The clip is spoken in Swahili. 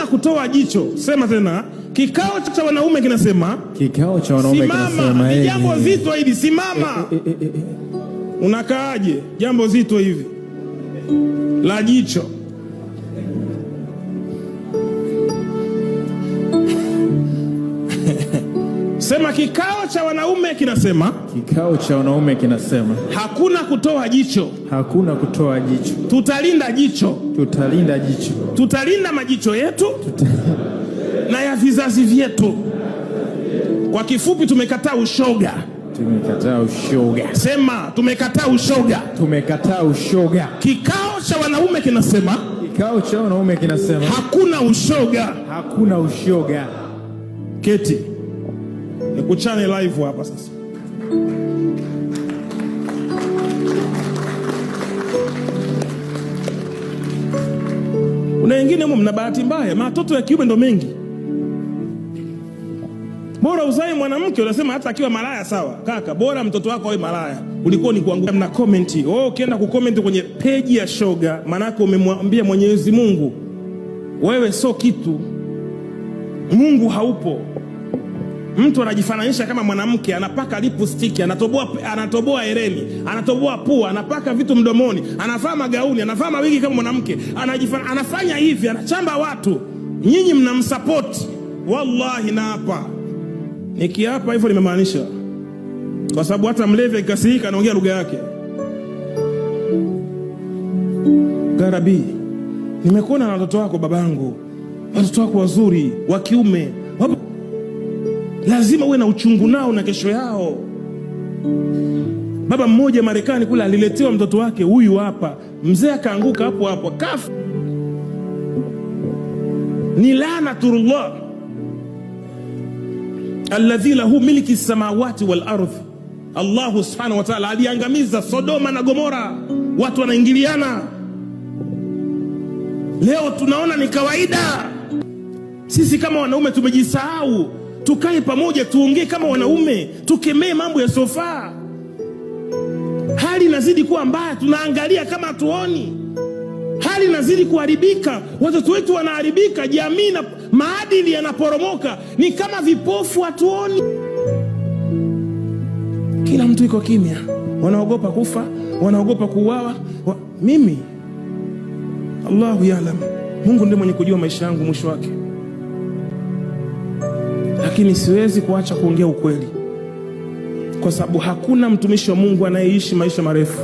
kutoa jicho. Sema tena, kikao cha wanaume kinasema, kikao cha wanaume kinasema, ni jambo zito hili, simama. Unakaaje jambo zito hivi la jicho? Sema, kikao cha wanaume kinasema, kikao cha wanaume kinasema, hakuna kutoa jicho, hakuna kutoa jicho. Tutalinda jicho, tutalinda jicho, tutalinda majicho yetu na ya vizazi vyetu. Kwa kifupi, tumekataa ushoga. Tumekataa ushoga. Sema, tumekataa ushoga. Tumekataa ushoga. Kikao cha wanaume kinasema, kikao cha wanaume kinasema, hakuna ushoga, hakuna ushoga. Keti nikuchane live hapa sasa. Kuna wengine mna bahati mbaya, matoto ya kiume ndo mengi. Bora uzae mwanamke, unasema hata akiwa malaya sawa. Kaka, bora mtoto wako awe malaya ulikuwa ni kuanguka. Mna comment, ukienda kucomment kwenye page ya shoga, manako umemwambia Mwenyezi Mungu wewe sio kitu, Mungu haupo. Mtu anajifananisha kama mwanamke, anapaka lipstick, anatoboa hereni, anatoboa pua, anapaka vitu mdomoni, anavaa magauni, anavaa mawigi kama mwanamke, anafanya hivi, anachamba watu. Nyinyi mnamsupport. Wallahi na hapa nikiapa hivyo nimemaanisha, kwa sababu hata mlevi akikasirika anaongea lugha yake. Garabi, nimekuona na watoto wako babangu, watoto wako wazuri wa kiume, lazima uwe na uchungu nao na kesho yao. Baba mmoja Marekani kule aliletewa mtoto wake huyu hapa, mzee akaanguka hapo hapo kafu. Ni laanatullah alladhi lahu milki samawati wal ardh. Allah subhanahu wa ta'ala aliangamiza Sodoma na Gomora, watu wanaingiliana. Leo tunaona ni kawaida. Sisi kama wanaume tumejisahau. Tukae pamoja, tuongee kama wanaume, tukemee mambo ya sofa. Hali inazidi kuwa mbaya, tunaangalia kama hatuoni. Hali inazidi kuharibika, watoto wetu wanaharibika, jamii na maadili yanaporomoka, ni kama vipofu, hatuoni. Kila mtu iko kimya, wanaogopa kufa, wanaogopa kuuawa. Mimi Allahu yaalam, Mungu ndiye mwenye kujua maisha yangu mwisho wake, lakini siwezi kuacha kuongea ukweli, kwa sababu hakuna mtumishi wa Mungu anayeishi maisha marefu.